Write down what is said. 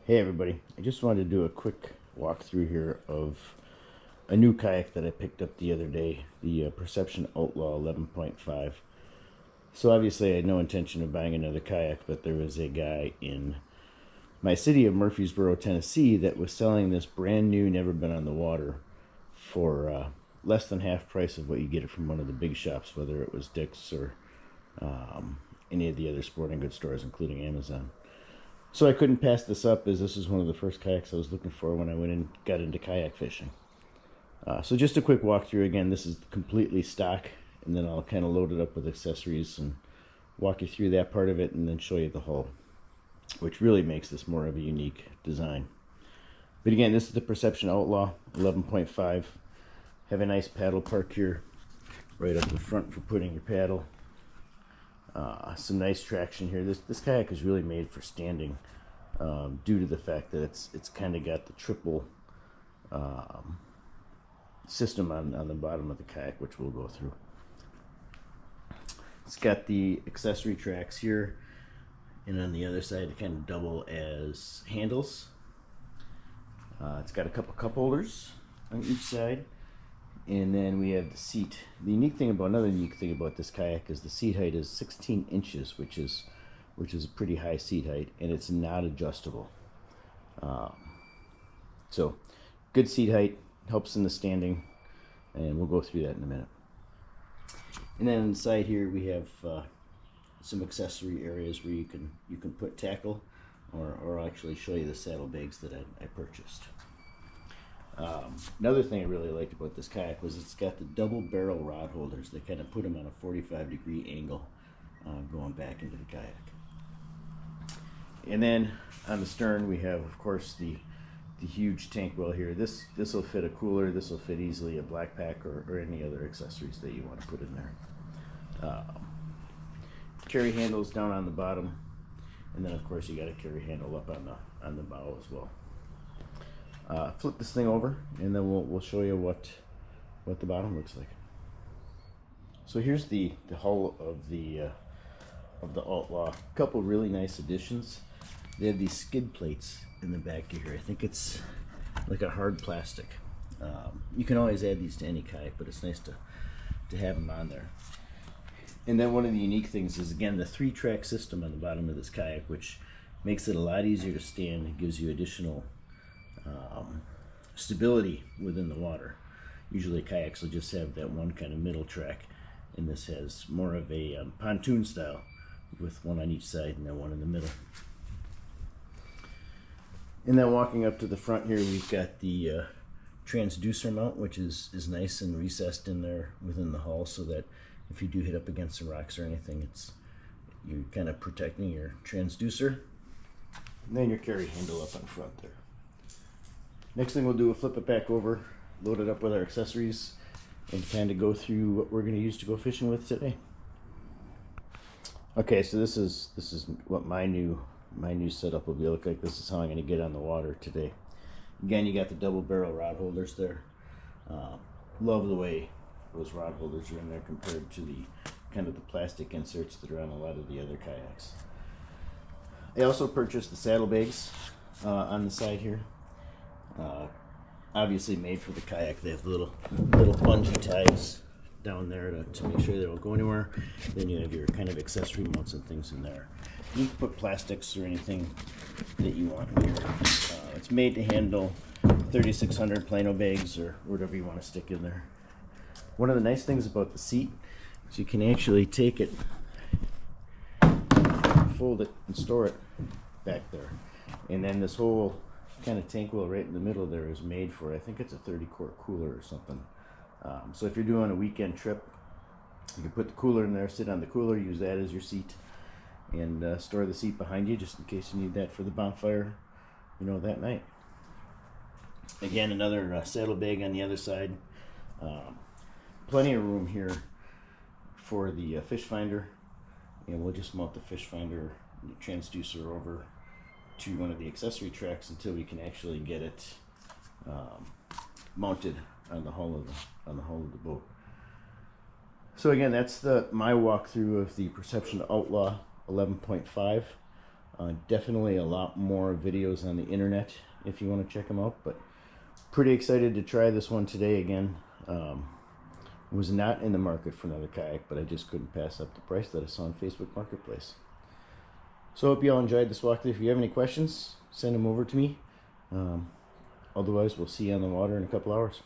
Hey everybody, I just wanted to do a quick walkthrough here of a new kayak that I picked up the other day, the Perception Outlaw 11.5. So obviously I had no intention of buying another kayak, but there was a guy in my city of Murfreesboro, Tennessee that was selling this brand new, never been on the water for less than half price of what you get it from one of the big shops, whether it was Dick's or any of the other sporting goods stores, including Amazon. So I couldn't pass this up, as this is one of the first kayaks I was looking for when I went and got into kayak fishing. So just a quick walkthrough. Again, this is completely stock, and then I'll kind of load it up with accessories and walk you through that part of it, and then show you the hull, which really makes this more of a unique design. But again, this is the Perception Outlaw 11.5. Have a nice paddle park here right up the front for putting your paddle. Some nice traction here. This kayak is really made for standing, due to the fact that it's kind of got the triple system on the bottom of the kayak, which we'll go through. It's got the accessory tracks here, and on the other side it kind of double as handles. It's got a couple cup holders on each side. And then we have the seat. Another unique thing about this kayak is the seat height is 16 inches, which is a pretty high seat height, and it's not adjustable. So good seat height, helps in the standing, and we'll go through that in a minute. And then inside here we have some accessory areas where you can put tackle, or I'll actually show you the saddlebags that I purchased. Another thing I really liked about this kayak was it's got the double barrel rod holders. They kind of put them on a 45-degree angle going back into the kayak. And then on the stern we have, of course, the huge tank well here. This will fit a cooler. This will fit easily a black pack or any other accessories that you want to put in there. Carry handles down on the bottom, and then of course you got a carry handle up on the bow as well. Flip this thing over, and then we'll show you what the bottom looks like. So here's the hull of the Outlaw. A couple really nice additions. They have these skid plates in the back here. I think it's like a hard plastic. You can always add these to any kayak, but it's nice to have them on there. And then one of the unique things is, again, the 3-track system on the bottom of this kayak, which makes it a lot easier to stand and gives you additional stability within the water. Usually kayaks will just have that one kind of middle track, and this has more of a pontoon style with one on each side and then one in the middle. And then walking up to the front here, we've got the transducer mount, which is nice and recessed in there within the hull, so that if you do hit up against some rocks or anything, you're kind of protecting your transducer. And then your carry handle up in front there. Next thing we'll do, we'll flip it back over, load it up with our accessories, and kind of go through what we're going to use to go fishing with today. Okay, so this is what my new setup will be look like. This is how I'm going to get on the water today. Again, you got the double barrel rod holders there. Love the way those rod holders are in there compared to the kind of the plastic inserts that are on a lot of the other kayaks. I also purchased the saddlebags on the side here. Obviously made for the kayak. They have little bungee ties down there to make sure they don't go anywhere. Then you have your kind of accessory mounts and things in there. You can put plastics or anything that you want here. It's made to handle 3600 Plano bags or whatever you want to stick in there. One of the nice things about the seat is you can actually take it, fold it, and store it back there. And then this whole kind of tank well right in the middle there is made for, I think it's a 30-quart cooler or something. So if you're doing a weekend trip, you can put the cooler in there, sit on the cooler, use that as your seat, and store the seat behind you just in case you need that for the bonfire, that night. Again, another saddlebag on the other side. Plenty of room here for the fish finder, and we'll just mount the fish finder transducer over to one of the accessory tracks until we can actually get it mounted on the hull of the boat. So again, that's my walkthrough of the Perception Outlaw 11.5. Definitely a lot more videos on the internet if you want to check them out, but pretty excited to try this one today again. Was not in the market for another kayak, but I just couldn't pass up the price that I saw on Facebook Marketplace. So I hope you all enjoyed this walkthrough. If you have any questions, send them over to me. Otherwise, we'll see you on the water in a couple hours.